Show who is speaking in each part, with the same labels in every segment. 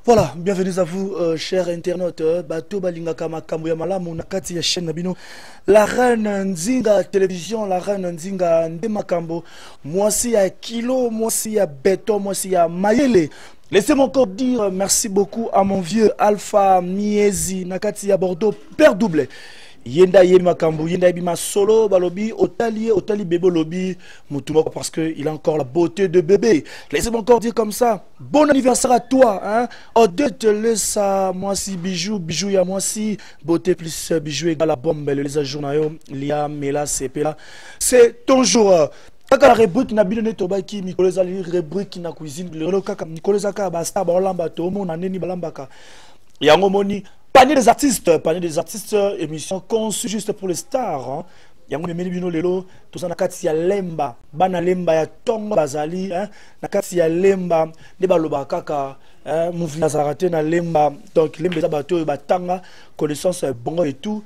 Speaker 1: Voilà, bienvenue à vous, chers internautes. Bato balingaka makambo ya malamu na kati ya chaîne Nabino. La reine Nzinga télévision, la reine Nzinga nde makambo. Mwasi ya kilo, mwasi ya béton, mwasi ya mayele. Laissez-moi encore dire merci beaucoup à mon vieux Alpha Miezi Nakati ya Bordeaux, père double. Yenda yebi makambo, yenda yebi ma solo, balobi, otali bébé lobi, mutumoko parce que il a encore la beauté de bébé. Laissez-moi encore dire comme ça. Bon anniversaire à toi, hein. Odette te laisse à moi si bijou, bijou ya moi si, beauté plus bijou égale la bombe, les ajournayo, Lia, Mela, Sepela. C'est ton jour. Kaka la rubrique na bino netoba ki Nicolas ali rubrique na cuisine, le kaka Nicolas aka basta ba lamba to mo na neni balambaka. Yango moni panier des artistes, émission conçue juste pour les stars. Hein. Yango memeli bino lelo, tout ça na kati ya lemba, bana lemba ya tongo bazali, hein, na kati ya lemba, ne baloba kaka, hein, mouvement zarate na lemba, donc lemba za bato batanga, connaissance bongo et tout.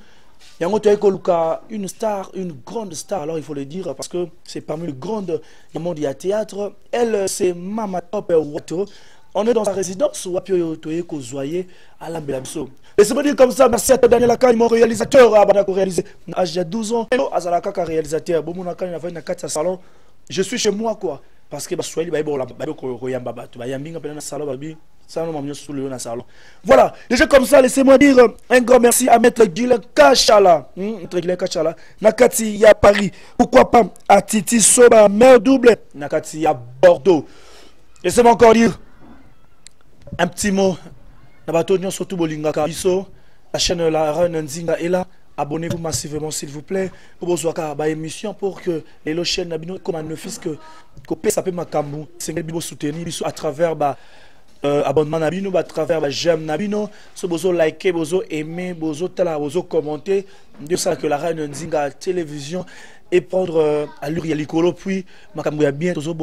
Speaker 1: Yango to ekoluka une star, une grande star, alors il faut le dire parce que c'est parmi les grandes du monde du théâtre. Elle c'est Mama Top Wato. On est dans sa résidence, Wapio Toyeko Zoye, à la Belabso. Laissez-moi dire comme ça, merci à toi Daniel Akani, mon réalisateur, à réalisé. J'ai 12 ans, hello, Azalaka réalisateur, bon, mon Akani, il a fait salon. Je suis chez moi, quoi. Parce que je suis voilà, déjà comme ça, laissez-moi dire un grand merci à Maître Guilain Kachala. Maître Guilain Kachala, Nakati ya Paris, pourquoi pas à Titi Soba, mère double, Nakati ya Bordeaux. Laissez-moi encore dire un petit mot. Nabatonio surtout Bolingaka Biso, la chaîne La Reine Nzinga est là. Abonnez-vous massivement s'il vous plaît. Pour vos émission pour que les chaînes Nabino comme un office que ça peut m'acamou. C'est que soutenir à travers abonnement Nabino, à travers j'aime Nabino. Si vous likez, vous aimez, vous commenter. De ça que La Reine Nzinga télévision et prendre à l'Urialicolo puis makambo ya bien tozo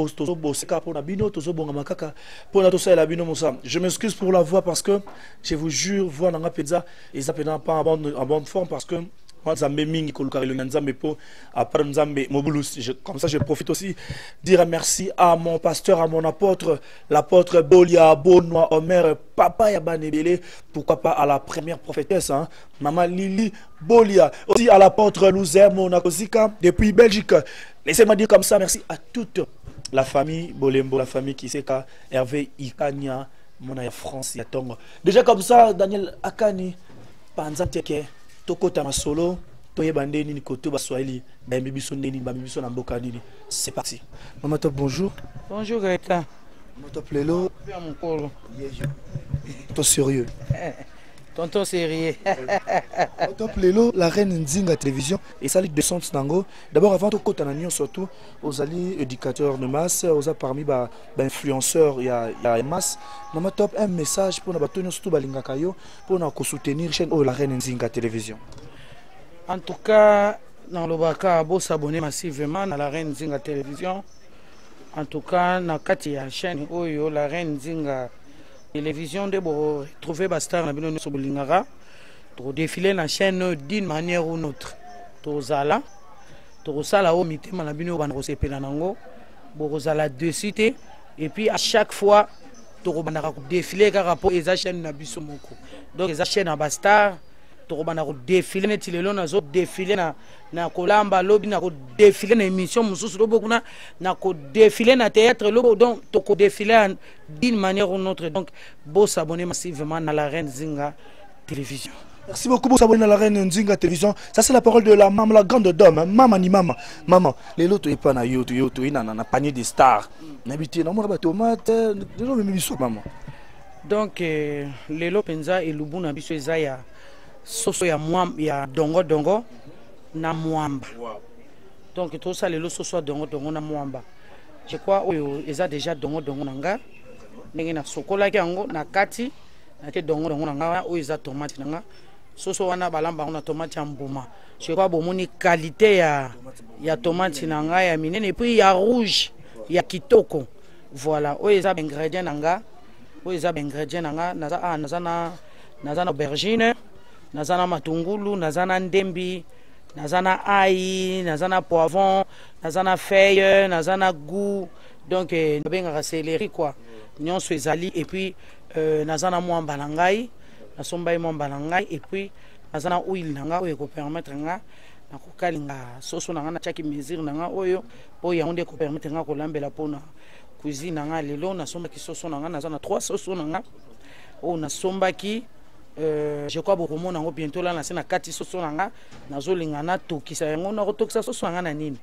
Speaker 1: seka pour Nabino tozo bonga makaka pour na tosa la bino mosa. Je m'excuse pour la voix parce que je vous jure voix nanga pizza et ça peut pas en bonne forme parce que moi Nzambe mingi koluka le Nzambe po après Nzambe mobulus. Comme ça je profite aussi dire merci à mon pasteur, à mon apôtre, l'apôtre Bolia Bonoa Omer papa ya banebele, pourquoi pas à la première prophétesse hein, maman Lili Bolia, aussi à l'apôtre Louzer Monakosika depuis Belgique. Laissez-moi dire comme ça merci à toute la famille Bolembo, la famille qui sait qu'à Hervé Ikania, mon France ya Tongo. Déjà comme ça Daniel Akani Panzanteke Toko Tamasolo, Toye Bandeni Nikoto Baswahili, Bambibiso Neni, Bambibiso Namboka Nini. C'est parti. Maman Top, bonjour.
Speaker 2: Bonjour Gaëtan.
Speaker 1: Maman Top Lelo.
Speaker 2: Bien mon colo.
Speaker 1: Toi sérieux.
Speaker 2: Tonton sérieux.
Speaker 1: Maman Top Lelo, la reine Nzinga télévision. Et ça, de son Nango. D'abord, avant de côté Nanion, surtout, aux alliés éducateurs de masse, aux parmi influenceurs, il y a masse. Maman Top, un message pour nous surtout Balingakayo, pour nous soutenir chaîne la reine Nzinga télévision.
Speaker 2: En tout cas, dans le Baka, vous s'abonner massivement à la reine Nzinga télévision. En tout cas, dans la chaîne Oyo, la reine Nzinga télévision, de retrouver Bastar na bino sur Bolingara, pour défiler la chaîne d'une manière ou d'une autre. Tozala, Tozala au mitema na bino ban rosepela nango, Borozala de cité, et puis à chaque fois, Torobana défiler car rapport et chaîne na biso moko. Donc les chaînes à Bastar. Torobana défiler net lelo na zo défiler na kolamba lobi na défiler na émission mususu lobo kuna na ko défiler na théâtre lobo donc to ko défiler d'une manière ou d'une autre donc beau s'abonner massivement à la reine Nzinga télévision.
Speaker 1: Merci beaucoup pour s'abonner à la reine Nzinga télévision. Ça c'est la parole de la maman, la grande dame, hein. Maman ni maman. Maman, les lots pas na yo na panier des stars. N'habiter na mona ba tomate, les lots même biso maman.
Speaker 2: Donc les lots penza et lubuna biso ezaya soso ya mwamba ya dongo na mwamba. Donc tout ça les lots soso dongo na mwamba. Je crois oyo eza déjà dongo nanga ndenge na sokola ki yango na kati na te dongo nanga oyo eza tomate nanga soso wana balamba na tomate ya mbuma. Je crois bomoni qualité ya tomate nanga ya minene et puis ya rouge ya kitoko. Voilà oyo eza ingrédient nanga nazana aubergine, nazana matungulu, nazana ndembi, nazana ail, nazana poivron, nazana feuille, nazana goût, donc nabenga accéléré quoi nyonso ezali et puis nazana mwamba na ngai nasomba mwamba na ngai et puis nazana huile na ngai ko permettre nga na kokalinga soso na nga na chaki mesure na nga oyo yango ko permettre nga ko lambela pona cuisine na nga lelo nasomba ki soso na nga nazana 3 soso na nga nasomba ki je crois beaucoup mon nango bientôt là na kati soso na nga nazolinga na tokisa yango na kotokisa soso na nga na nini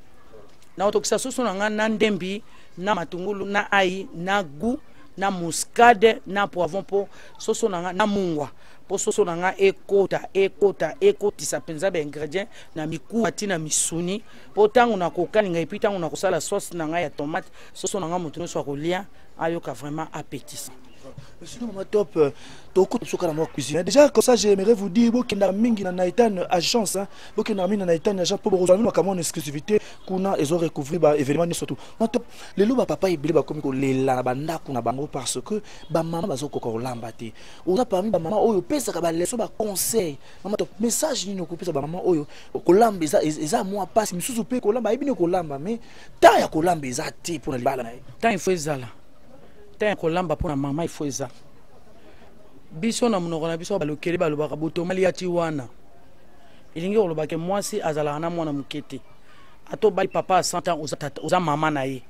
Speaker 2: na kotokisa soso na nga na ndembi na matungulu na ai na goût na muscade na poivron po soso na nga na mungwa po soso na nga ekotisa penza ba ingrédients na mikuwa tina misuni po tango na kokalinga et puis tango na kosala sauce na nga ya tomate soso na nga mutuno so kolia ayoka vraiment appétissant.
Speaker 1: Sinon, ma top, cuisine. Déjà, comme ça, j'aimerais vous dire que nous avons une agence, que nous avons une agence pour nous avons une exclusivité, qu'on a recouvert événements surtout. Ma top, les loups, papa, ils blé comme les labanda qu'on a bango parce que maman va se coco lambati. On a parmi maman, oh, pèse à les soba conseil. Maman top, message ni nous couper ça maman, oh, colambe, ils a moi pas, si nous soupé colamba, ils bien colamba, mais tant ya colamba, ils a té pour les balles.
Speaker 2: Tant il faut ça là. Tant kolamba pona mama il faut ça biso na monoko na biso balokeli balobaka botomali ya tiwana ilingi olobaka mwasi azala na mwana mukete ato bali papa à 100 ans oza mama na ye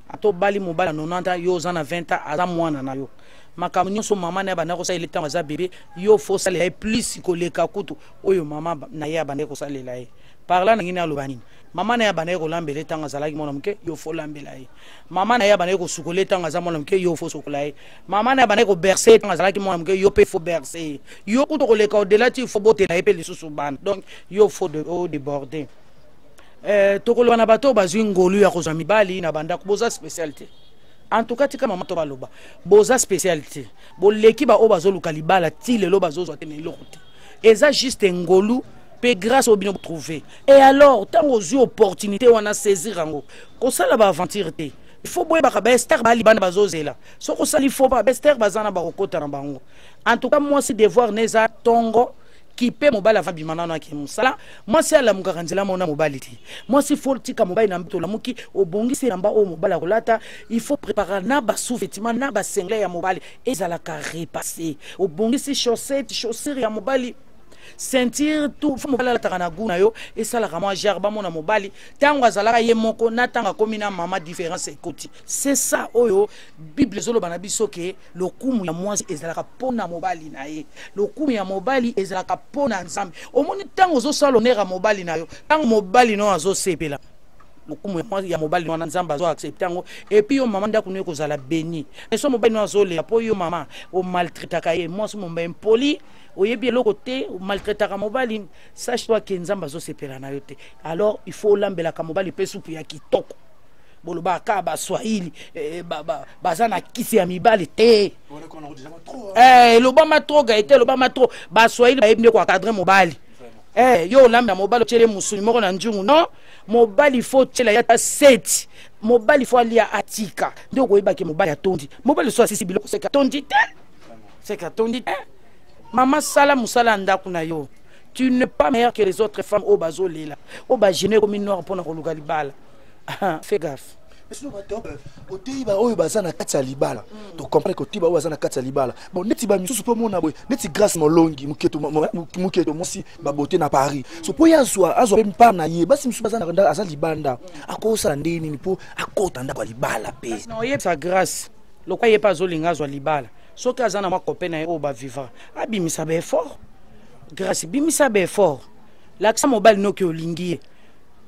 Speaker 2: ato bali mobala 90 ans yo oza na 20 ans aza mwana na yo makambo nyonso mama na ye banda kosalela ntango aza bebe yo fo salela ye plus koleka kutu oyo mama na ye abanda kosalela ye par là nangini aloba nini mama na ya bana ko lambela ntango azalaki mwana muke yo fo lambela ye mama na ya bana ko sukola ntango azalaki mwana muke yo fo sukola ye mama na ya bana ko bercer ntango azalaki mwana muke yo pe fo bercer yo kuto ko leka au-delà ti fo botela ye pe lisusu bana donc yo fo de déborder tokolo na bato bazwi ngolu ya kozwa mibali na banda ko boza spécialité en tout cas tika mama to baloba boza spécialité boleki ba o bazoluka libala ti lelo bazozwa te na eloko te eza juste ngolu grâce au bien trouvé et alors tant aux yeux opportunité on a saisir rango ko sala ba aventure te il faut boye ba bester ba libana bazozela so ko sala il faut ba bester bazana ba kokota na bango en tout cas moi c'est devoir neza tongo qui peut mobile avant bimana na ki musala moi c'est la mukaranzela mona mobile ti moi c'est faut tika mobile na mto la muki obongi c'est namba o mobile kolata il faut préparer na ba sous-vêtements na ba sengle ya mobile ezala ka repasser obongi c'est chaussures ya mobile sentir tout faut mobali alataka guna yo esalaka mwa gerba mona mobali tango azalaka ye moko na tanga komi na mama différence ekoti c'est ça oyo bible ezoloba na biso ke lokumu ya mwasi ezalaka pona mobali na ye lokumu ya mobali ezalaka pona nzambe omoni tango ozosala honneur ya mobali na yo tango mobali no azosepela lokumu ya mobali no na nzambe azo accepter ngo et puis yo mama ndako ne kozala béni et so mobali no azole po yo mama o maltraitaka ye mwasi momba impoli oyebi eloko te maltraitaka mobali sache toi que nzamba zo sepela na yo te alors il faut lambela ka mobali pe supu ya kitoko boloba ka ba swahili bazana kisi ya mibali te lobama trop gaité lobama trop ba swahili ba yebne ko cadre mobali yo lambela mobali chele musuni moko na njungu non mobali faut chela ya 7 mobali faut ali atika ndio ko yeba ke mobali atondi mobali so asisi biloko c'est ka tondi te c'est ka tondi te Maman sala musala ndaku na yo. Tu n'es pas meilleur que les autres femmes au bazo lela. Au bas gêné comme une noire pour na koluka libala. Fais gaffe.
Speaker 1: Mais sinon top otiba oyo bazana kati ya libala. Tu comprends que otiba oyo bazana kati ya libala. Bon neti ba misusu po mona boy. Neti grâce molongi muketo mosi ba beauté na Paris. So po yazwa azwa pe mpa na ye. Basi misusu bazana renda azali libanda. Akosa ndeni ni po akota ndako libala pe.
Speaker 2: Non yé sa grâce. Lokwa yé pas zolinga azwa libala. So que azana ma copaine na ba vivra abimisa be fort grâce bimisa be fort l'accent mobile no ke olingi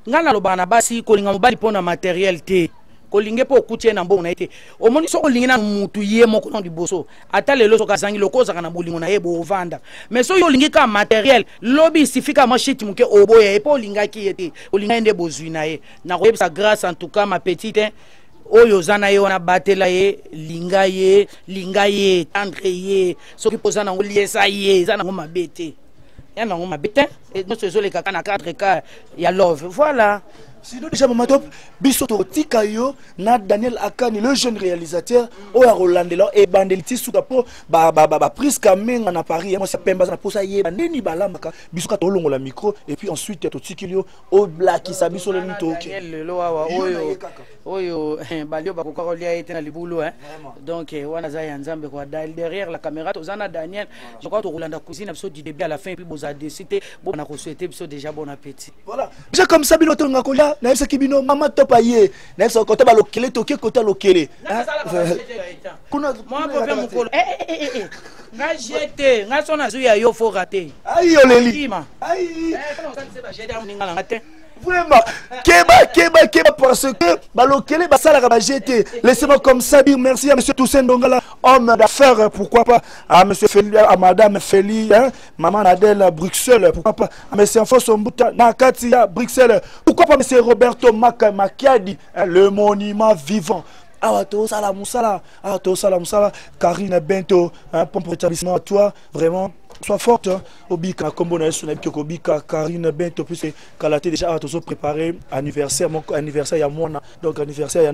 Speaker 2: ngana lobana basi kolinga mobile pona matériel te kolinge po kutie na mbona ite omoni so kolingi na mutu ye moko na liboso ata lelo so kazangi lokoza kana bolingo na ye bo vanda mais so yo lingi ka matériel lobby sifika machiti muke oboya e po linga ki ete olinga ende bozui na ye na koyebisa grâce en tout cas ma petite oyo zana ye wana batela ye linga ye tendre ye soki pozana ngo liesa ye zana ngo mabete yana ngo mabete et nous se les kaka na 4 cas ya love voilà
Speaker 1: Sinon déjà Maman Top, bisoto tikayo na Daniel Akani le jeune réalisateur oya Rolandela et bandeliti sukapo ba prise kamenga na Paris moi c'est pemba na posa yeba neni balamaka bisuka tolongo la micro et puis ensuite to tikilio o black sa biso le nito
Speaker 2: Daniel lo wa oyo balio ba ko lia été na libulu hein donc wana za ya nzambe kwa derrière la caméra tozana Daniel je crois to Rolanda cuisine biso du début à la fin puis boza décider bon na ko souhaiter biso déjà bon appétit
Speaker 1: voilà j'ai comme ça bino tonga kolia na yebisa kibino Maman Top aye na yebisa côté ba lokele toke côté lokele
Speaker 2: kuna moi problème mukolo nga jete nga sona zuya yo faut rater
Speaker 1: ayi oleli ayi vraiment keba parce que balokele basala ka jete laissez-moi comme ça dire merci à monsieur Toussaint Dongala homme d'affaires pourquoi pas à monsieur Feli à madame Feli hein maman Adèle Bruxelles pourquoi pas à monsieur Alfonso Mbuta na kati ya Bruxelles pourquoi pas monsieur Roberto Makiadi le monument vivant to sala musala Karine Bento un bon rétablissement à toi vraiment sois forte obika kombo na yesu na biko obika Karine Bento puisque kalaté déjà to so préparer anniversaire mon anniversaire ya mwana donc anniversaire ya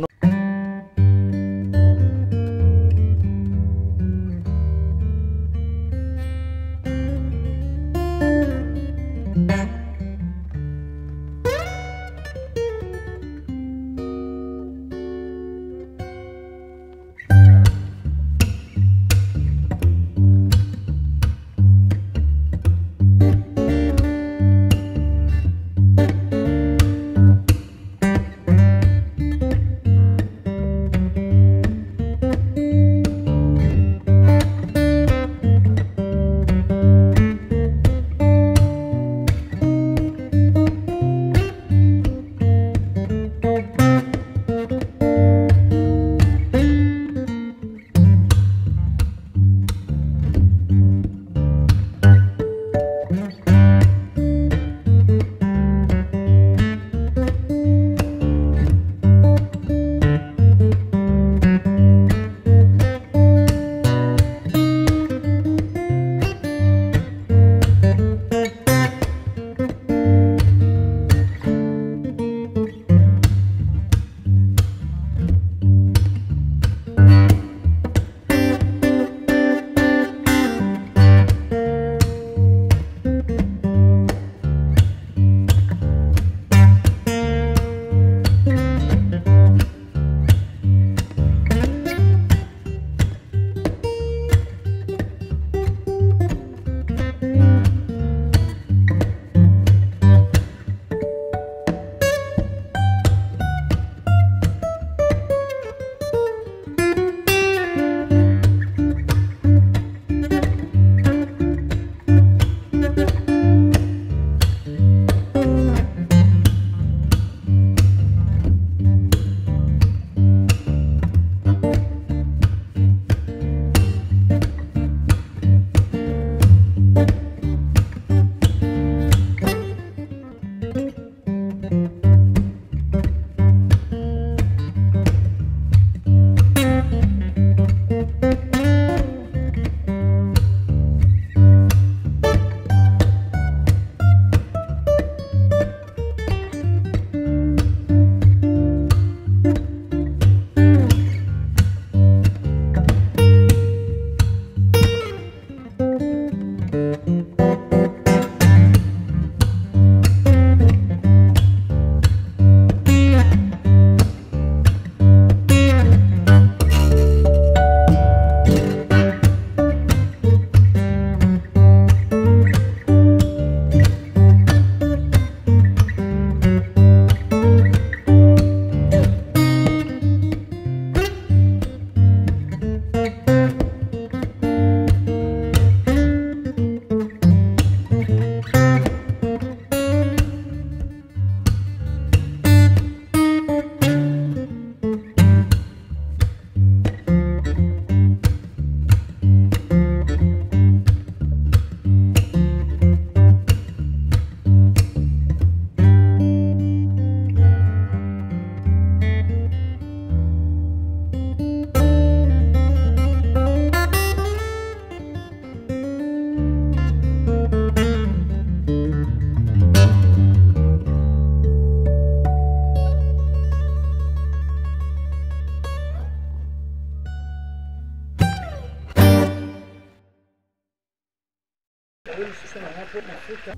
Speaker 2: lisusu nanga mpo mafuta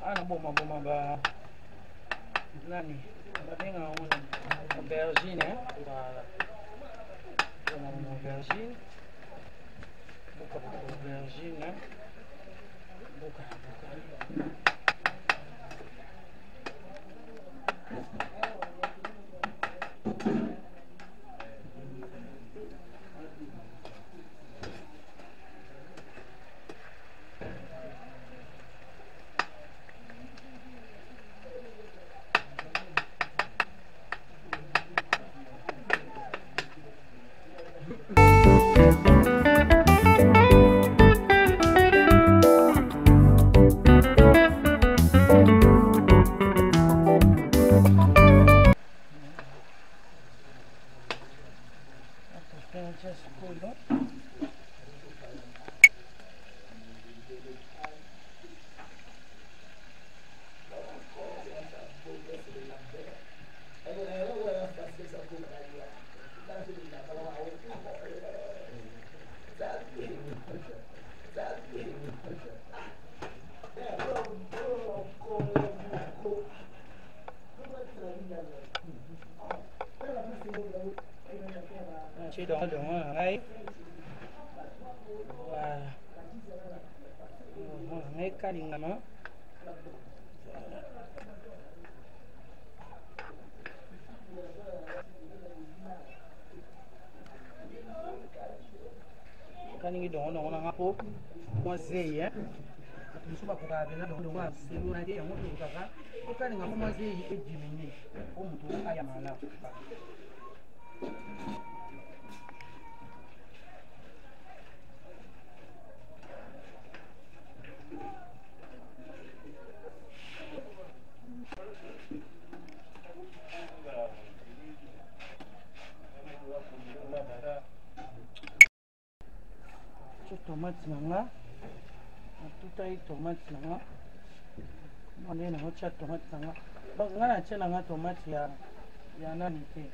Speaker 2: ana boma ba nani babenga aubergine voilà boma aubergine buka aubergine buka chế độ ở đây và ngay cả đình là nó cái những cái đó nó ngáp bốp mua gì á musu bakuka bena ndo wa selu na dia ngo tukaka ukani ngafuma mua gì ejimini omuntu aya mala tomate nanga tutai tomate nanga mane na hocha tomate nanga ngana che nanga tomate ya nani te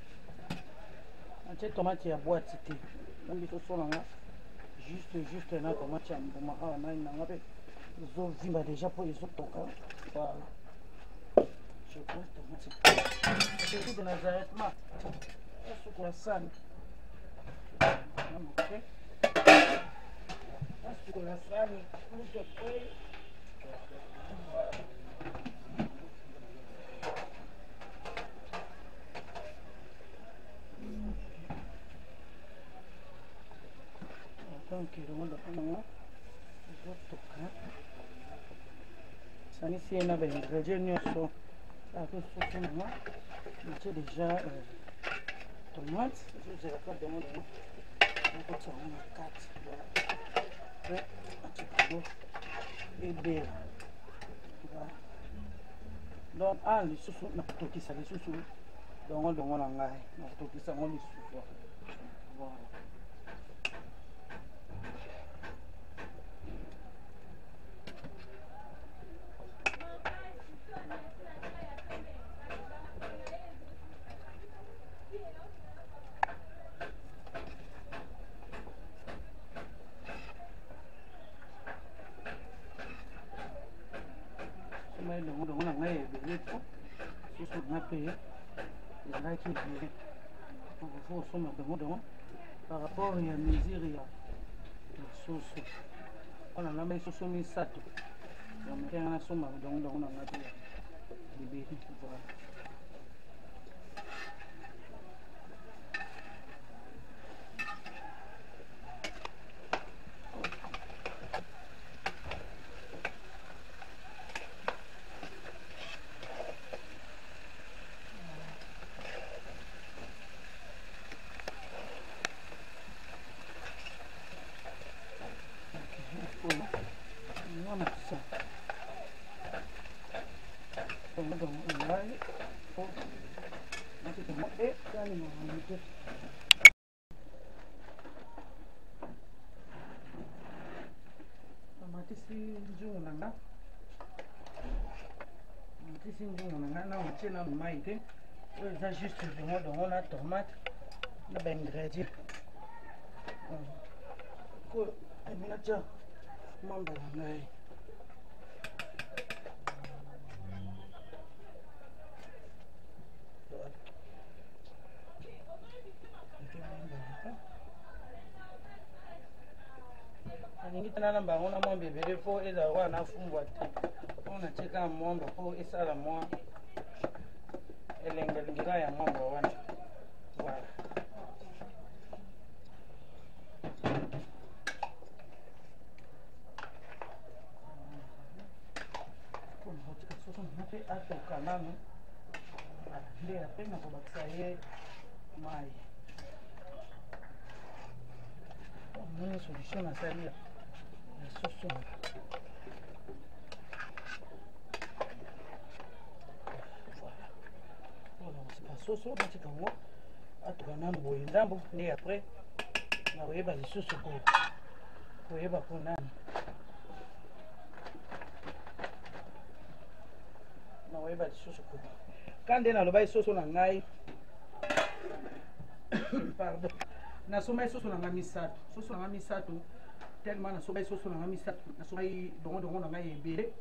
Speaker 2: ache tomate ya boîte te ngi to so nanga juste na tomate ya mbuma na nanga pe zo vimba déjà pour les autres toka voilà je prends tomate c'est de Nazareth ma c'est quoi ça ok coração muito foi então que eu mando para lá vou tocar ça ici est na bem ingrédients só a que só não j'ai déjà tomate je vais faire demander on peut faire une carte ebela donc lisusu nakutokisa lisusu dongo na ngai nakutokisa ngo lisusu voilà ngai ebele to soso na mpe ezalaki ebele faut osomba dongo par rapport ya mesure ya soso mpona namba soso misato yamokenga nasomba dongo na nga mpe ebele voilà. Na mai te oyo eza juste dongo na tomate na baingrédient oyo emina tia mamba na ngai alingi tana na bango na mwamba ebele mpo ezala wana afumbwa te mpo na tieka mwamba mpo esala mwa elengelengela ya mwamba wana voilà. Soso mpe atoka nano nde apre na kobakisa ye mai moni solution nasali ya soso soso batika ngo atoka nano boye ndambo nde apres nakoyeba lisusu koyeba mpo nani nakoyeba lisusu ko ka nde naloba soso na ngai pardon nasombai soso na ngai misato soso na ngai misato tellement nasombai soso na ngai misato nasombai dongo na ngai ebele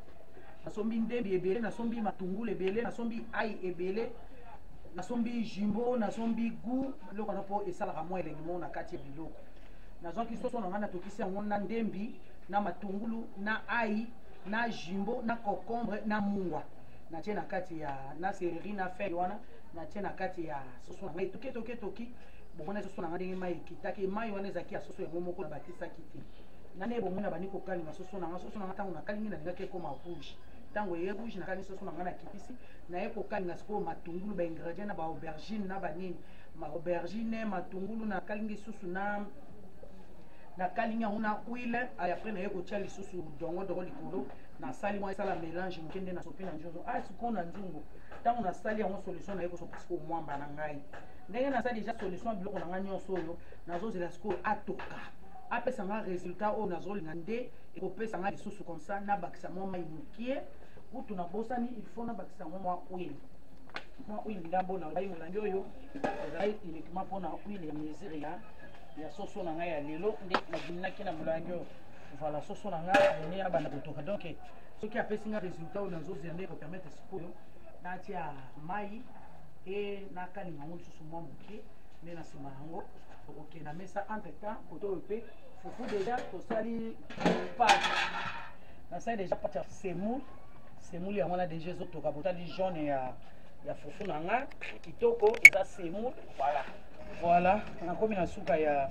Speaker 2: nasombi ndembi ebele nasombi matungulu ebele nasombi ai ebele nasombi jumbo nasombi gu biloko wana mpo esalaka mwa elengi mo na kati ya biloko nazwaki soso na ngai natokisi yango na ndembi na matungulu na ai na jumbo na concombre na mungwa natie na kati ya na seleri na feuille wana natie na kati ya soso na ngai toki bomona soso na ngai ndenge mai ekitaki mai wana ezalaki ya soso yango moko na batisaki te nani ebomona bani kokalinga soso na ngai ntango nakalingi nalingaki ekoma rouge ntango eye rouge nakalingi soso na ngai na kipisi naye kokalinga sikoyo matungulu baingrédient na baaubergine na banini maaubergine matungulu nakalingi susu nakalingi yango na huile apres naye kotia lisusu dongo likolo nasali mwa esala mélange moke nde nasopi na nzozo sikoyo na nzungu ntango nasali yango solution naye kosopa sikoyo mwamba na ngai ndenge nasali deja solution ya biloko na ngai nyonso oyo nazozela sikoyo atoka apesa nga résultat oyo nazolinga nde ekopesa nga lisusu comme ça nabakisa mwa mai mokie kutu nabosani il faut nabakisa ngo mwa huile ndambo na ngai molangi oyo ezali uniquement mpona huile ya mesure ya soso na ngai ya lelo nde nabiminaki na molangi oyo voilà soso na ngai bone ya bana kotoka donc soki apesi nga résultat oyo nazozela nde ekopermettre sikoyo natia mai e nakalinga yango lisusu mwa moke nde na nsima yango okokenda mesa entre temps koto oyo mpe fufu deja tosali pate nasali deja pate ya semoule yango na deja ezotoka botali jaune ya fufu na nga kitoko eza semoule voilà nakomi na suka ya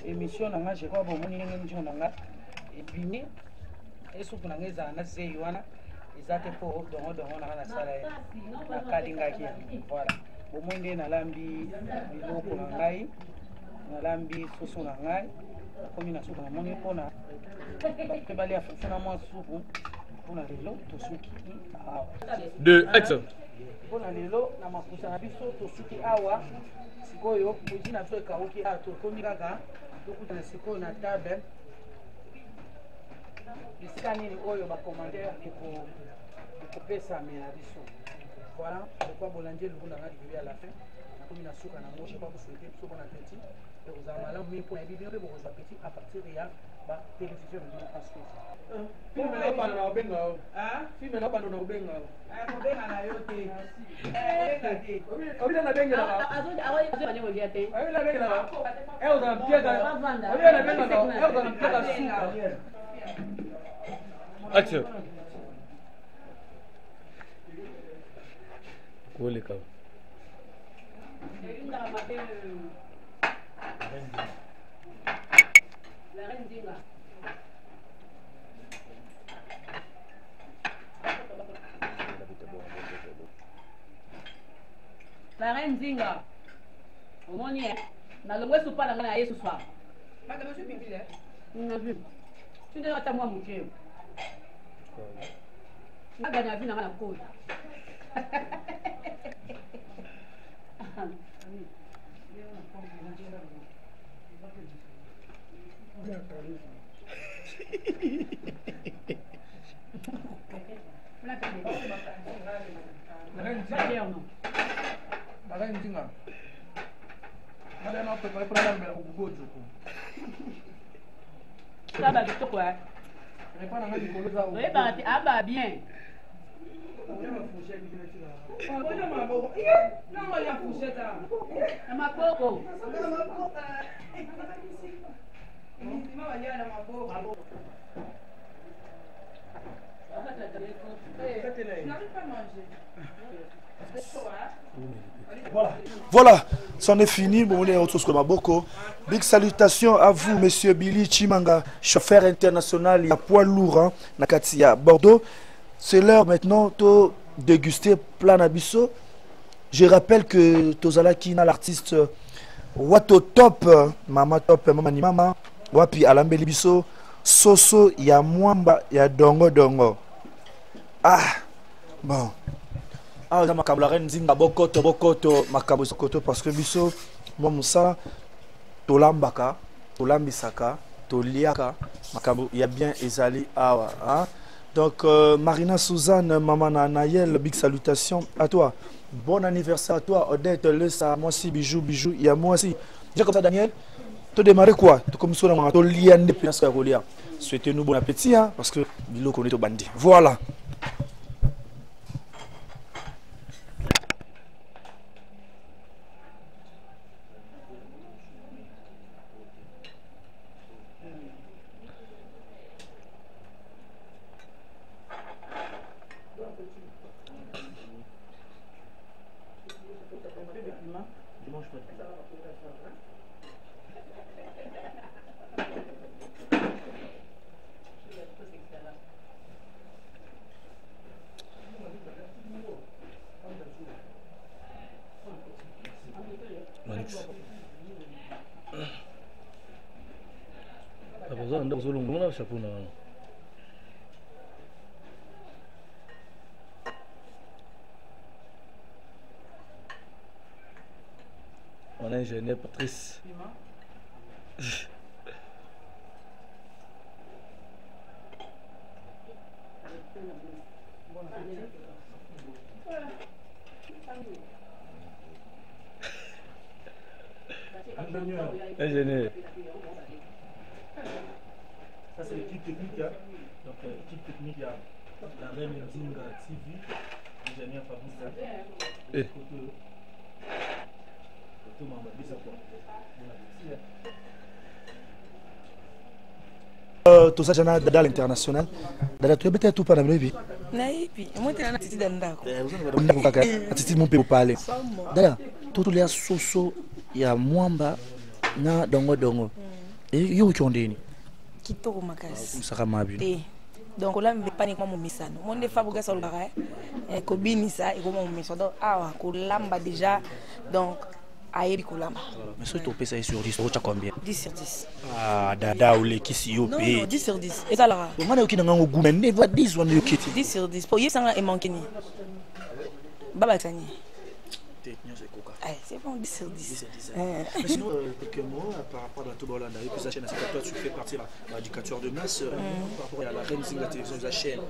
Speaker 2: émission na nga jekwa bomoni ndenge nzingo na nga ebimi esupu na nga ezala na zei wana eza te mpo dongo na nga nasala ye nakalingaki voilà bomoi nde nalambi biloko na ngai nalambi soso na ngai nakomi na suka namoni mpona bape balia fufu na mwa supu mpona lelo tosuki awa mpona lelo na makusa na biso tosuki awa sikoyo cuisine na biso ekauki awa tokomi kaka tokutana sikoyo na table esika nini oyo bacommandeur ekopesa me na biso voilà pourquoi bolandi elungu na nga libeli à la fin comme na suka na moi je pas vous souhaiter tout bon appétit et aux amalams mais pour aider bien pour vous appétit à partir de la télévision de transmission film na pas na benga ah film na pas na benga ah ko benga na yo te obi na benga na azo na nyo dia te obi na benga na eu na mpiega obi na benga na eu na mpiega suka action Kole ka. La reine Dinga. La reine Dinga. Au moins hier, dans le ouest ou pas dans la ce soir. Pas de monsieur Pipi là. Non vu. Tu ne pas moi mon cœur. Na gagné la vie dans la côte. Bien.
Speaker 1: Voilà, c'en est fini. Bon, on est autour de Maboko. Big salutations à vous, monsieur Billy Chimanga, chauffeur international. Il y a poids lourd, hein, Nakatia Bordeaux. C'est l'heure maintenant de déguster plein d'abisso. Je rappelle que Tozala Kina, l'artiste Wato Top, Mama Top, Mama ni Mama, Wapi Alambeli Bisso, Soso, ya Mwamba, ya Dongo Dongo. Ah, bon. Ah, on a ma reine Zinga Bokoto, Bokoto, Makabo Sokoto, parce que Bisso, moi, Moussa, Tolambaka, Tolambisaka, Toliaka, Makabo, il y a bien Ezali Awa, hein. Donc, Marina Suzanne, Maman Nayel, big salutations à toi. Bon anniversaire à toi, Odette, Lessa, moi aussi, bijou, bijou, il y a moi aussi. Déjà comme ça, Daniel, tu as démarré quoi? Tu comme ça, tu as lié depuis la soirée. Souhaitez-nous bon appétit, hein, parce que Bilo connaît au bandit. Voilà. On a ingénieur Patrice. Ingénieur. Ça c'est l'équipe technique, hein. Donc l'équipe technique, il y a la reine Zinga TV, ingénieur Fabrice. Tout ça, j'en ai dans l'international. Dada, tu es peut-être tout par la vie.
Speaker 3: Naipi, moi tu es un petit dandako.
Speaker 1: Attitude mon père parler. Dada, tout les soso ya mwamba na dongo dongo. Et yo qui on dit ni.
Speaker 3: Kitoko makasi.
Speaker 1: Ça kamabi.
Speaker 3: Donc là me panique moi mon misano. Mon de fabuga sur le bara. Ko binisa et ko mon misano. Donc awa ko lamba déjà. Donc ayebi ko lamba.
Speaker 1: Mais si tu payes ça sur 10, tu as combien?
Speaker 3: 10 sur 10.
Speaker 1: Ah dada ou les qui si yo paye.
Speaker 3: Non, 10 sur 10. Et ça là.
Speaker 1: Moi na okina ngango goût mais never 10 on yo kiti.
Speaker 3: 10 sur 10. Pour yesanga et manquer ni. Baba tani. C'est bon, 10 sur 10.
Speaker 1: Mais sinon, quelques mots par rapport à Toba Hollanda, toi tu fais partie de l'éducateur de masse par rapport à la reine Nzinga télévision de la chaîne.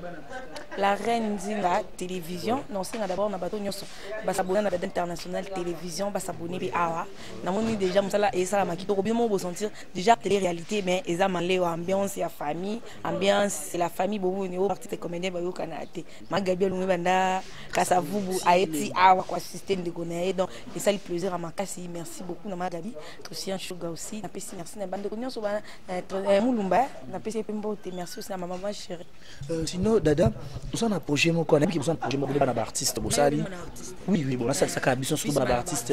Speaker 3: La reine Nzinga télévision, non, c'est d'abord on a bateau nyonso. Ba s'abonner à la internationale télévision, ba s'abonner bi awa. Na moni déjà musala et ça la makito ko bien mo sentir déjà télé-réalité mais eza manlé ambiance ya famille, ambiance c'est la famille bobo ni au parti de comédien ba yo kanate. Magabi lungu banda kasavubu aeti awa kwa système de gonae donc et ça le plaisir à makasi. Merci beaucoup na Magabi. Aussi un sugar aussi. Na pesi merci na bande ko nyonso ba mulumba na pesi pembo te merci aussi na maman chérie.
Speaker 1: Sinon dada, nous on a projet mon connaît qui besoin projet mon bana artiste bosali. Oui bon là ça ka mission surtout bana artiste.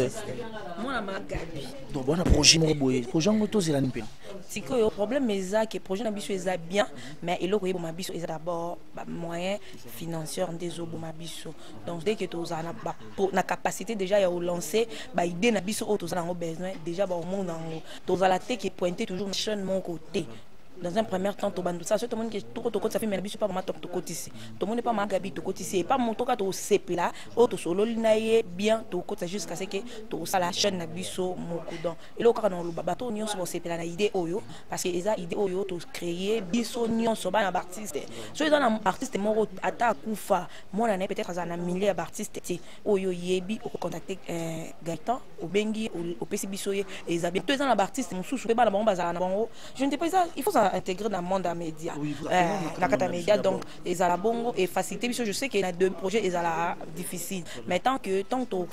Speaker 3: Moi na Magabi.
Speaker 1: Donc bon projet mon boy, projet ngoto zela nipe.
Speaker 3: C'est que le problème est que projet na biso est bien mais il faut que ma biso est d'abord moyen financier des obo ma biso. Donc dès que tu as na capacité déjà ya lancer ba idée na biso auto za besoin déjà ba au monde en to za la tête qui pointer toujours chaîne mon côté. Dans un premier temps, tout ça, tout le monde qui tout ça fait mais pas vraiment tout côté ici. Tout le monde pas Magabi tout côté ici. Pas mon toka tout CP là, auto solo linaye bien tout côté jusqu'à ce que tout ça la chaîne na biso mon coudon. Et là quand on le bateau nion sur CP là na idée oyo parce que eza idée oyo tout créer biso nion sur ba na artiste. So ils ont artiste moro ata kufa. Moi na peut-être ça na milliers d'artistes oyo yebi au contacter Gaëtan au bengi au PC biso et ils ont bien tous les artistes mon sous ba na bon bazar na bon. Je ne sais pas ça, il faut ça intégrer dans le monde des médias. La carte média donc ils ont la bongo et faciliter parce que je sais qu'il y a deux projets ils ont la difficile. Mais tant que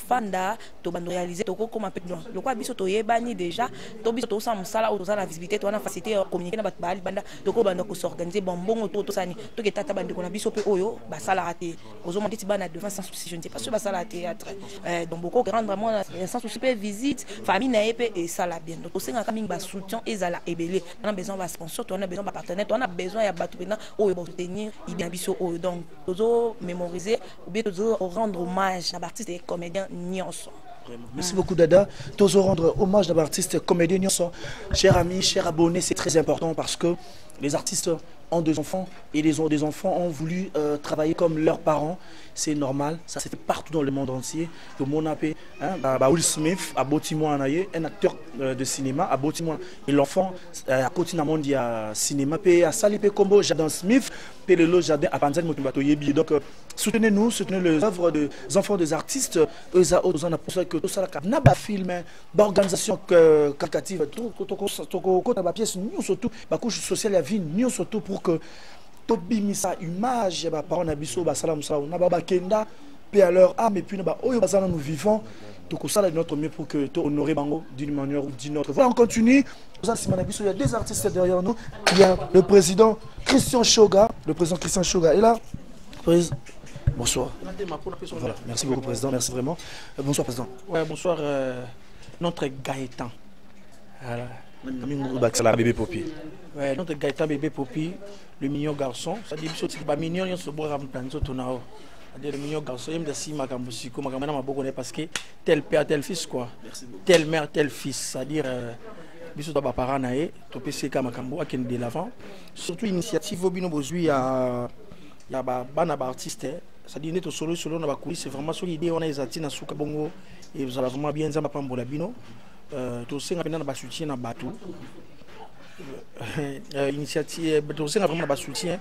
Speaker 3: fan da to ban réaliser to comme un peu le quoi biso to yebani déjà to biso to ça musala ou to ça la visibilité to na faciliter communiquer na bat bali banda to ko banda ko s'organiser bongo to ça ni to ke tata bande ko na biso pe oyo ba sala raté ozo monter ti bana devant sans souci je ne sais pas si ba sala théâtre donc beaucoup rendre vraiment sans souci pe visite famille na épée et ça la bien donc au senga kaming ba soutien ezala ebelé on a besoin ba sponsor on a besoin de partenaires, on a besoin de battre maintenant au soutenir bien biso donc toujours mémoriser ou bien toujours rendre hommage à l'artiste et comédien Nyonso.
Speaker 1: Merci beaucoup Dada. Toujours rendre hommage à l'artiste comédien Nyonso. Chers amis, chers abonnés, c'est très important parce que les artistes ont des enfants et les enfants ont voulu travailler comme leurs parents. C'est normal, ça se fait partout dans le monde entier. Le monde a fait, Will Smith a bâtiment un acteur de cinéma a bâtiment et l'enfant a continué à mondial cinéma et à Salipé Combo Jardin Smith et le jardin à Panzani Motumbato Yebi. Donc soutenez-nous, soutenez les œuvres des enfants des artistes. Eux on a pour ça que tout ça n'a pas film, d'organisation caritative, tout la pièce nous surtout, la couche sociale la vie nous surtout pour que tout bimisa image ba parents na biso ba salam salam na ba kenda pe à leur âme et puis na ba oyo bazana nous vivons tout ça là notre mieux pour que to honorer bango d'une manière ou d'une autre. Voilà, on continue. Il y a des artistes derrière nous. Il y a le président Christian Shoga, est là. Bonsoir. Voilà, merci beaucoup président, merci vraiment. Bonsoir président.
Speaker 2: Ouais, bonsoir notre Gaëtan.
Speaker 1: Voilà. Bébé Popi.
Speaker 2: Ouais, notre Gaëtan bébé Popi, le mignon garçon. Ça dit que c'est mignon, il se boit en plan tonao. C'est le mignon garçon. Il me dit ma cambusico, ma camana m'a beaucoup parce que tel père, tel fils quoi. Telle mère, tel fils. C'est-à-dire biso to ba parents naé, to PC ka makambo akende de l'avant. Surtout initiative obino bozui ya bana ba artiste. C'est-à-dire neto solo na ba coulisses, c'est vraiment sur l'idée on a ezati na suka bongo et vous allez vraiment bien nzamba pambola bino. To senga pena na ba soutien na batou. Initiative to senga vraiment na ba soutien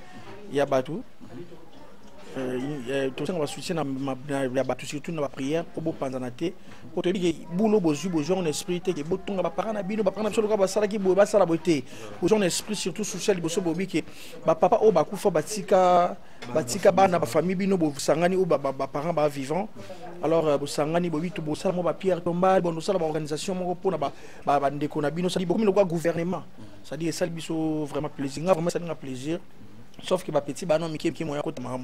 Speaker 2: ya batou. To senga ba soutien na batou surtout na ba prière pour bo panzanate pour te dire boulot bozu en esprit te bo tonga ba parana bino ba parana solo ka ba sala ki bo ba sala boté bozu en esprit surtout social boso bobi ke ba papa o ba kufa batika bana ba famille bino bo sangani ou ba parents ba vivant alors bo sangani bo bitu bo sala mo ba pierre tombal bo no sala ba organisation mo pour na ba ndeko na bino ça dit beaucoup le gouvernement ça dit ça biso vraiment plaisir vraiment ça donne plaisir sauf que ma petit banon mi qui moyen côté moi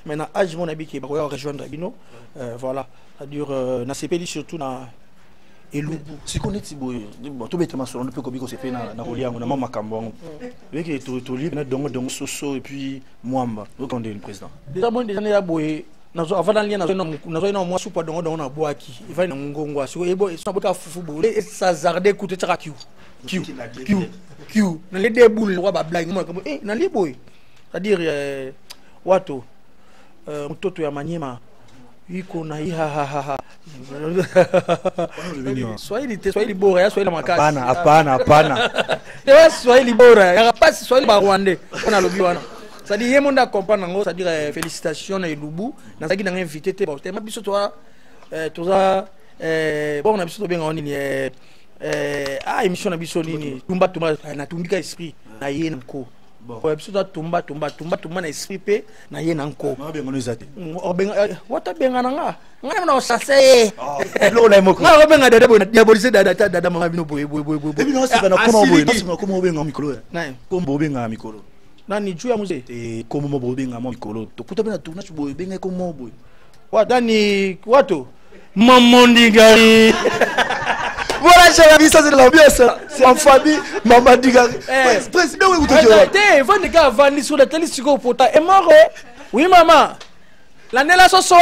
Speaker 2: maintenant âge mon habit qui va rejoindre bino voilà ça dure na CPD surtout na Elubu
Speaker 1: si connaît Tibo bon tout bêtement sur on peut comme c'est fait na Roliango na mama Kambongo avec to libre na dongo soso et puis Mwamba donc on est le président
Speaker 2: déjà bon déjà na boye nazo avant lien nazo ina moi soupa dongo na boaki il va na ngongo aso ebo so boka fufu bo et ça zarde coûter tara Q na les deux boules wa ba blague moi comme na les boy c'est-à-dire wato mtoto ya Manyema Iko na ha. Swahili te Swahili bora, Swahili makasi.
Speaker 1: Hapana.
Speaker 2: Dewa Swahili bora, ya pas Swahili ba Rwandais. On a lobi wana. Ça dit yemo nda comprendre ngo, ça dire félicitations na Elubu, na zaki na invité te bon. Tema biso toi toza bon na biso to benga nini émission na biso nini tumba na tumbika esprit na yena ko. Bon, biso to tumba na esprit pe na yena nko.
Speaker 1: Ma benga no zate.
Speaker 2: O benga wata benga nga. Nga na sase.
Speaker 1: Lo la moko.
Speaker 2: Nga benga dada bo diabolise dada mama bino boy.
Speaker 1: Ebi no se bana koma boy, na koma benga mikolo.
Speaker 2: Na.
Speaker 1: Kombo benga mikolo.
Speaker 2: Nani juu ya mzee?
Speaker 1: Komo mo benga mo mikolo. To kuta bena tourna boy benga komo boy.
Speaker 2: Wadani watu Mamondi Gari.
Speaker 1: Voilà, cher ami, ça c'est de l'ambiance. C'est en famille, Maman Digari. Président, oui, vous te
Speaker 2: dites. Vous ne gars vandi sur la télé, sur pota. Et mort. Oui, maman. La nela so sonne.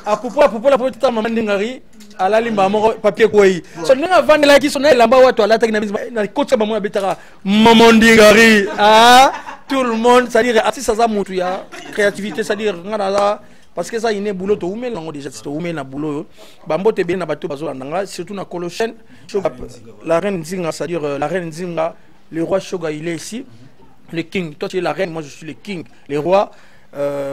Speaker 2: À popo la petite Maman Digari. À la limba mort papier quoi. So nela vandi la qui sonne lamba watu ala ta na kocha maman betara Maman Digari. Ah, tout le monde, ça dire artiste ça mutu ya créativité, ça dire ngana parce que ça il est boulot to umel ngo déjà to umel na boulot bambo te bien na bato bazo ndanga surtout na Colochen la reine Nzinga, c'est à dire la reine Nzinga, le roi Shoga il est ici, le king, toi tu es la reine, moi je suis le king, les rois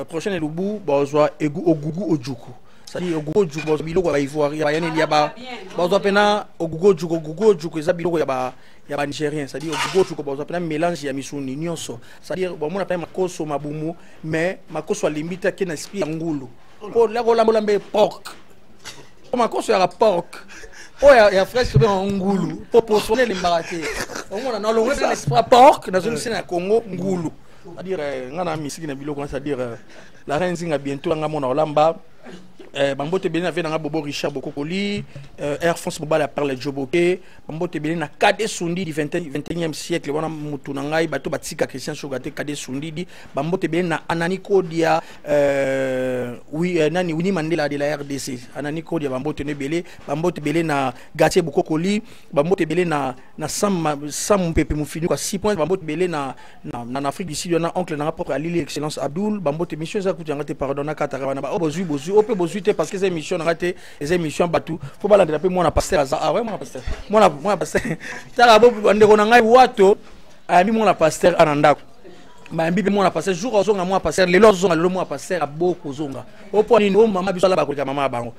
Speaker 2: prochain Elubu bazwa ogugu ojuku, c'est à dire ogugu ojuku bazwa biloko ba ivoire ya yani ya ba bazwa pena ogugu ojuku eza biloko ya ba nigérien, c'est à dire ogugu ojuku bazwa pena mélange ya misuni nyonso, c'est à dire bon mona pena makoso mabumu mais makoso limite ke na esprit ya ngulu ko la ko lambe pork makoso ya pork ya fresh be ngulu pour poser les mbaraté au moins na longue de l'esprit pork dans une scène à Congo ngulu, c'est à dire ngana misiki na biloko, c'est à dire la reine Nzinga bientôt nga mona olamba bambote beli na ve na Bobo Richard Bokokoli, Air France Mobile parle Joboke, bambote beli na Kade Sundi du 21e siècle wana mutu na ngai bato batika Christian Sogate Kade Sundi di bambote beli na Anani Kodia oui nani Winnie Mandela de la RDC, Anani Kodia bambote ne beli, bambote beli na Gatie Bokokoli, bambote beli na Sam Pepe Mufini kwa 6 points, bambote beli na Afrique du Sud na oncle na propre Lili Excellence Abdul, bambote mission za kutanga pardon katara na ba obozu ope parce que ces émissions raté les émissions batou faut pas la draper moi na pasteur ah ouais moi pasteur tala bo ndeko na ngai wato ami moi na pasteur ananda ma mbi moi na pasteur jour ozonga moi pasteur lelo ozonga lelo moi pasteur aboko zonga opo ni no mama biso la ba ko mama bango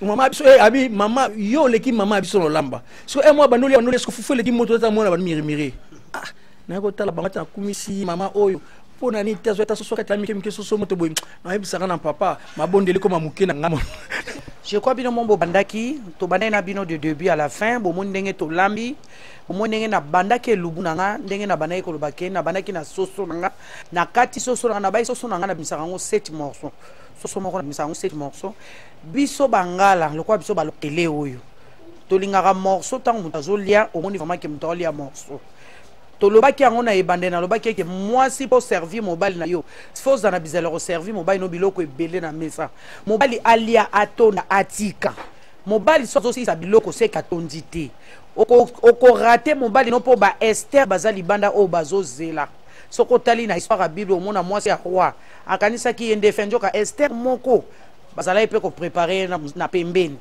Speaker 2: mama biso abi mama yo leki mama biso no lamba so moi banoli est-ce fufu leki moto ta moi na ba mirimiri ah na ko tala bangata kumisi mama oyo pour nani tazo ta soso ka mike soso moto boy na yebisaka na papa mabondeli comme muke na ngamo.
Speaker 4: Je crois bino mombo bandaki to bandana bino de début à la fin bo mo ndenge to lambi bo mo ndenge na bandaki Elubu nanga ndenge na bandaki ko lobake na bandaki na soso nanga na kati soso na bai soso nanga na bisaka ngo 7 morceaux soso moko na bisaka ngo 7 morceaux biso bangala lokwa biso balokele oyo to lingaka morceau tant mutazo lia au monde vraiment que mutazo lia morceau to lobaki yango na ebande na lobaki ke moi si pour servir mobile na yo faut na bizela ko servir mobile no biloko ebele na mesa mobile alia atona atika mobile so aussi sa biloko se katondité oko rater mobile no po ba Esther bazali banda o bazo zela soko tali na histoire bible mona moi c'est roi akanisa ki yende fenjoka Esther moko bazala ipe ko préparer na pembeni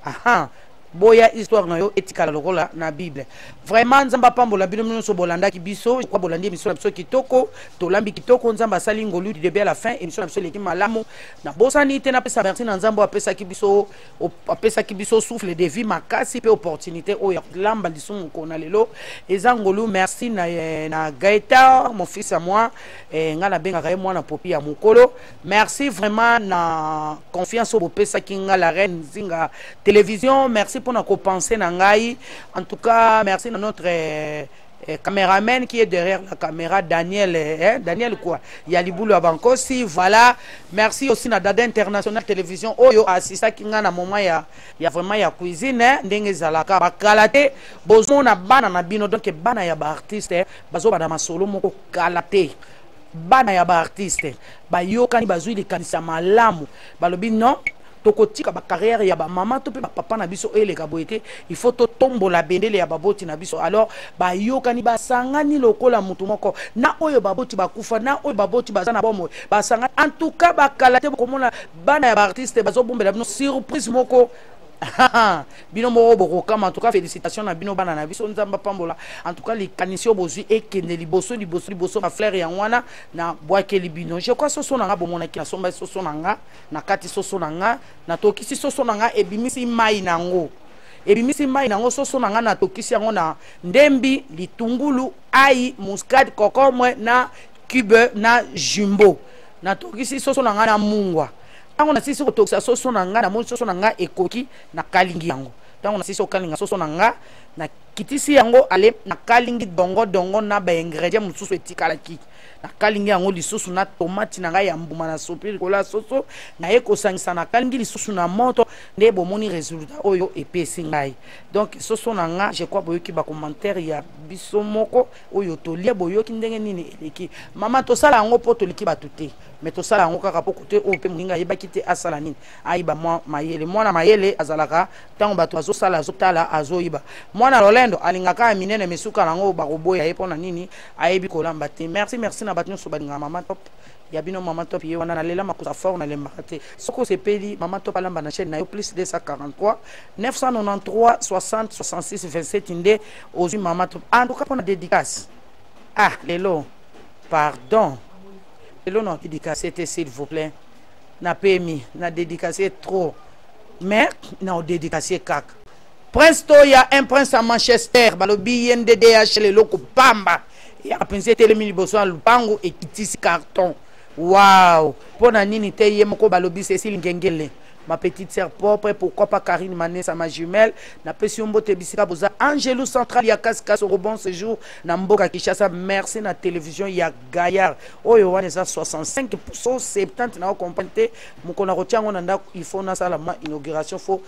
Speaker 4: aha boya histoire na yo etikala lokola na Bible vraiment nzamba pambola bino mino so bolanda ki biso kwa bolandi émission biso kitoko to lambi kitoko nzamba sali ngolu du début à la fin émission biso leki malamu na bosani te na pesa merci na nzambo apesa ki biso souffle de vie makasi pe opportunité o ya lamba lisumu kona lelo ezangolu merci na Gaëtan mon fils à moi ngala benga ka moi na popi ya mukolo merci vraiment na confiance au pesa ki ngala reine Nzinga télévision merci pour nous penser nangai. En tout cas, merci à notre caméraman qui est derrière la caméra, Daniel. Daniel quoi? Il y a Liboulou à Bankosi. Voilà. Merci aussi à Dada International Télévision. Oh yo assista qui ngana moment il y a vraiment ya cuisine ndenge zalaka bakalate bozo na bana na bino donc bana ya ba artiste bazo bana masolo moko kalate. Bana ya ba artiste ba yo kani bazui de kanisa malamu balobi non tokotika ba carrière ya ba maman to pe ba papa na biso eleka boyete il faut to tombo la bendele ya baboti na biso alors ba yokani ba sangani lokola mutu moko na oyo baboti bakufa na oyo baboti bazana bomo ba sangani en tout cas ba kalate komona bana ya ba artiste bazo bombela bino surprise moko bino mo boko kama en tout cas félicitations na bino bana na biso nzamba pambola en tout cas les kanisio bozui ekende liboso ma fleur ya ngwana na boake libino je crois soso nanga bomona ki na somba soso nanga na kati soso nanga na tokisi soso nanga ebimisi mai nango soso nanga na tokisi yango na ndembi litungulu ai muscade kokomwe na cube na jumbo na tokisi soso nanga na mungwa tango na sisi kotokisa soso nanga na moni soso nanga ekoki na kalingi yango tango na sisi okalinga soso nanga na kitisi yango ale na kalingi dongo na ba ingrédients mususu etikalaki na kalingi yango lisusu na tomate nanga ya mbuma na sopiri kola soso na ekosangisa na kalingi lisusu na moto nde bomoni résultat oyo epesi ngai donc soso nanga je crois boyoki ba commentaire ya biso moko oyo tolia boyoki ndenge nini eleki mama tosala yango po toliki batuté mais tosala yango kaka po kote o pe mulinga yebaki te asala nini ayiba mayele mwana mayele azalaka tango bato azosala azotala azoyiba mwana Rolendo alingaka minene mesuka nango bakoboya epona nini ayebi kolamba te merci na batno so balinga mama top ya bino mama top ye wana nalela makusa fort na lembaka te soko sepeli mama top alamba na chaîne na yo plus 243 993 60 66 27 inde ozu mama top en tout cas pour la dédicace lelo pardon lelo non dédicace c'était s'il vous plaît na pemi na dédicace trop mais na dédicace kak Prince Toya, un prince à Manchester, balobi NDDH le loko pamba. Et a pensé télémini boso à lupango et kitisi carton. Waouh! Pona nini te yemoko balobi Cécile Ngengele. Ma petite sœur propre, pourquoi pas Karine Manessa, ma jumelle. Na Pession te bisika boza. Angelou Central, ya Kaskas au bon séjour. Na Mboka Kishasa, merci na télévision, ya Gaillard. Oh, yo, wana 65%, 70% na comprenez. Mukona rotiango nanda, il faut na salama inauguration, faut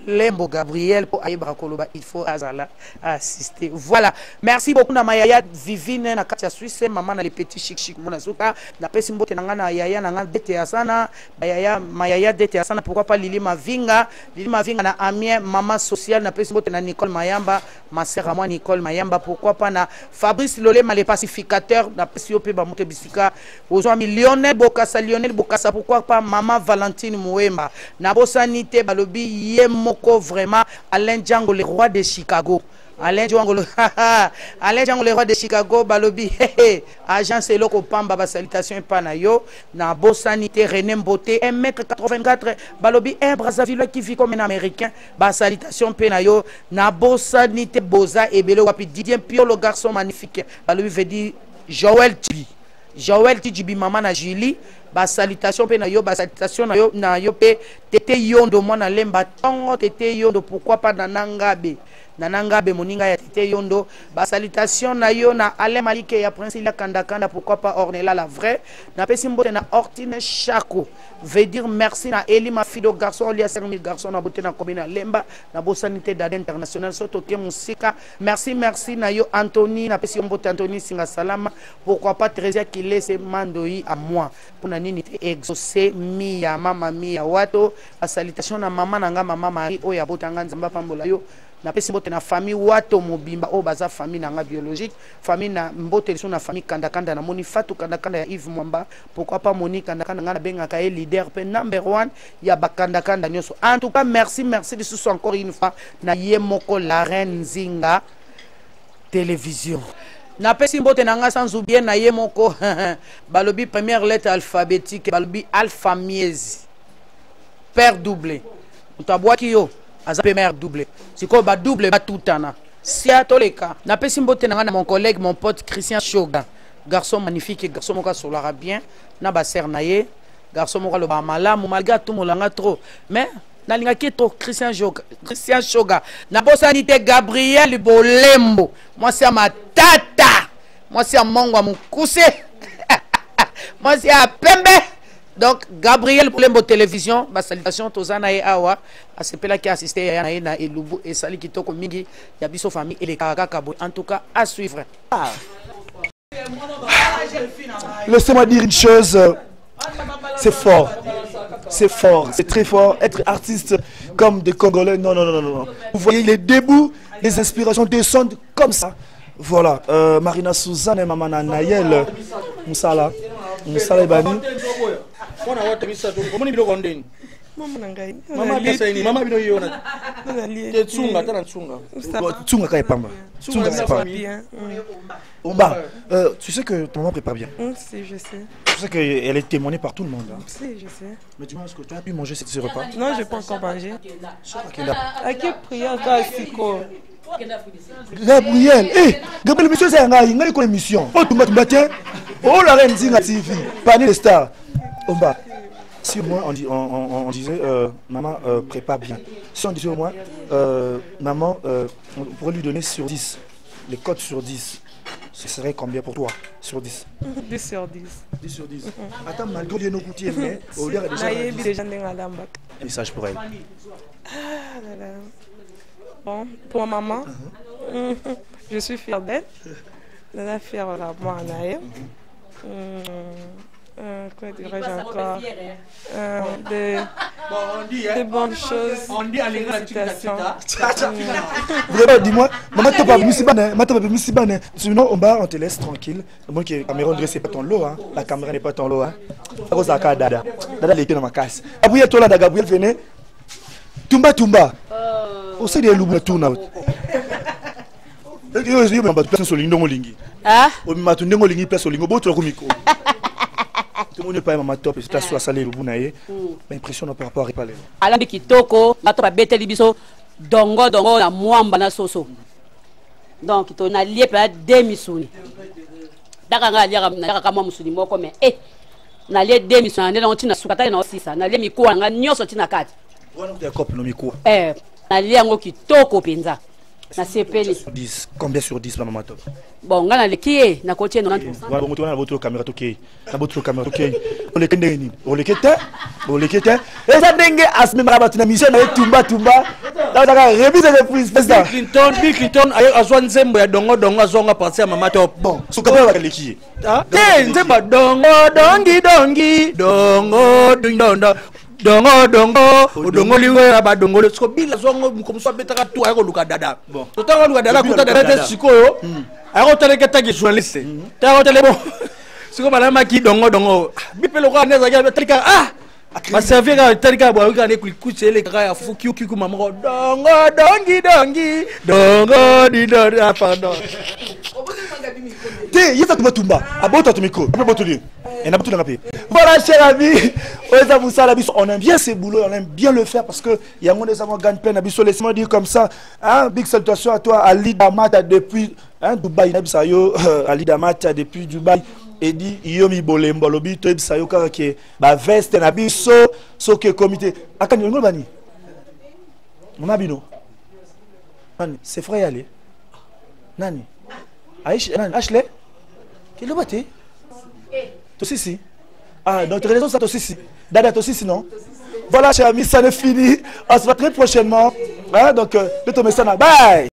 Speaker 4: Lembo Gabriel pour Aïbra Koloba, il faut azala assister. Voilà. Merci beaucoup na Mayaya Vivine na Katia Suisse, maman na les petits chic mona suka. Na Pesimbo te nanga yaya nanga dete asana, Mayaya dete asana pourquoi pas Lili Mavinga na Amien maman sociale na Pesimbo te na Nicole Mayamba, ma sœur à moi Nicole Mayamba, pourquoi pas na Fabrice Lolema les pacificateurs na Pesiope ba mote bisika aux Lionel Bokassa, pourquoi pas maman Valentine Mouema na Bosanité balobi yemoko vraiment Alain Django le roi de Chicago. Alain Django le roi de Chicago balobi agence Eloko Pamba ba salutation panayo na Bosanité René Mboté 1m84 balobi un Brazzaville qui vit comme un américain ba salutation penayo na Bosanité Boza et Belo wapi Didier Pio le garçon magnifique balobi veut dire Joël Tijibi maman na Julie ba salutation penayo ba salutation na yo pe tete yondo mwana lemba tongo tete yondo pourquoi pas Nanangabe moninga ya tete yondo ba salutation na yo na Ale Malike ya Prince la kanda pourquoi pas Ornella la vraie na pesimbote na Ortine Chako veut dire merci na Eli ma fille de garçon il y a 5000 garçons na boté na commune lemba na Bosanité d'Ade international soto ke musika merci na yo Anthony na pesimbote Anthony singa salama pourquoi pas Thérèse qui laisse mandoi à moi pour na nini exaucer mia mama mia wato ba salutation na mama nanga mama Marie o ya botanga nzamba pambola yo na pesi mbote na famille wato mobimba o baza famille nanga biologique famille na mbote liso na famille kanda na moni fatu kanda ya Yves Mwamba pourquoi pas Moni kanda na benga ka leader pe number 1 ya bakanda nyoso en tout cas merci de ce encore une fois na yemoko la reine Nzinga télévision na pesi mbote nanga sans oublier na yemoko balobi première lettre alphabétique balobi alpha miezi père doublé utabwaki yo azape mère double siko ba double ba tutana si atoleka na pesi mbote na mon collègue mon pote Christian Shoga garçon magnifique garçon moka solara bien na ba sœur naye garçon moka lo ba malamu malgré tout molanga trop mais na linga keto Christian Shoga na Bosanité Gabriel Bolembo moi c'est ma tata moi c'est mongwa mukuse moi c'est a pembe. Donc Gabriel Bolembo télévision ba salutation tozana e awa asepela qui assisté ya na elubu et sali kitoko mingi ya biso famille et les kaka en tout cas à suivre.
Speaker 1: Laissez-moi dire une chose, c'est fort. c'est fort, c'est très fort. Être artiste comme des Congolais, non, non, non, non, non. Vous voyez les débuts, les inspirations descendent comme ça. Voilà, Marina Suzanne et Maman Nayel, Moussala Ibani.
Speaker 2: Mama bisaini, mama bino yona. Tsunga, tana tsunga.
Speaker 1: Tsunga kaipamba. Tsunga kaipamba. Omba, tu sais que ton maman prépare bien.
Speaker 5: Si, je sais.
Speaker 1: Tu sais qu'elle est témoignée par tout le monde. Hein.
Speaker 5: Si, je sais.
Speaker 1: Mais tu penses que tu as pu manger ce repas?
Speaker 5: Non, je n'ai pas encore mangé. À qui prière toi, Siko?
Speaker 1: Gabriel, Gabriel, monsieur, c'est une émission. Oh, tu m'as tiens. Oh, la reine Zinga TV, panier de stars. Omba. Si moi on disait maman prépare bien. Si on disait au moins maman on pourrait lui donner sur 10. Les codes sur 10. Ce serait combien pour toi sur 10?
Speaker 5: 10 sur 10.
Speaker 1: 10 sur 10. Attends, malgré les nocoutiers, mais au lieu de déjà un message pour elle.
Speaker 5: Ah là là. Bon, pour ma maman, je suis fière d'elle. Elle a fière de moi en arrière. Quoi dirais-je encore? Des bonnes choses.
Speaker 2: On dit à
Speaker 5: félicitations.
Speaker 1: Dis-moi, maman t'as pas mis si bonne. Sinon on te laisse tranquille. Moi qui caméra c'est pas ton lot, hein. La caméra n'est pas ton lot, hein. À cause de Dada. Dada il était dans ma casse. Gabriel toi là, Gabriel venez. Tumba. On sait des loups tourne out. Je me place sur l'indongo lingi. Ah? On m'a tourné au lingi place sur lingo beau trop micro. Tout le monde n'est pas maman top et c'est sur la salle le bounaye. L'impression par rapport à réparer.
Speaker 6: Alain de Kitoko, ma top bête libiso dongo na mwamba na soso. Donc to na lié pa demisuni. Daka nga lié na kama musuni moko mais na lié demisuni na ntina sukata na osisa na lié mikuwa nga nyoso tina kati.
Speaker 1: Wana ku kopi no mikuwa.
Speaker 6: Na lié ngo kitoko penza. Na sepeli
Speaker 1: 10 combien sur 10 maman top?
Speaker 6: Bon ngana le kié na kotie 90%.
Speaker 1: Voilà, on a votre caméra toqué. Na votre caméra toqué. On le kende ni. On le kete. Et ça dengue asme marabatina mission na tumba. Daga remise de prise président.
Speaker 2: Bill Clinton azwa nzembo ya dongo azonga parti ya mama top.
Speaker 1: Bon, so kapela ba leki.
Speaker 2: Nzembo dongo dongo liwe abadongo le sko bila zongo mukomso betaka tu ayako luka dada bon totanga luka dada kuta dada sikoyo ayako teleke tagi journaliste ayako tele bon siko malama ki dongo bipelo ko neza ya telika ma servir ka telika bo ka ne kuchele ka ya fuki ku mama dongo pardon
Speaker 1: Te yeta tumba abota tumiko abotuli. Voilà, chers amis, on aime bien ces boulots, on aime bien le faire parce que il y a des gens qui gagnent plein d'habits. Laisse-moi dire comme ça, hein, big salutation à toi, Ali Damata depuis Dubaï, Ali Damata depuis Dubaï. Et dit Yomi Bolembo, lobi to bisayo kaka ke ba veste na biso so ke comité. Akani ngol bani. Mama bino. Nani, c'est frère yale. Nani? Ashley. Qui le bate? Tosisi. Ah, donc tu as raison, ça Tosisi. Dada Tosisi, non? Voilà, chers amis, ça n'est fini. On se voit très prochainement. Hein, donc, le Tomé Sana. Bye!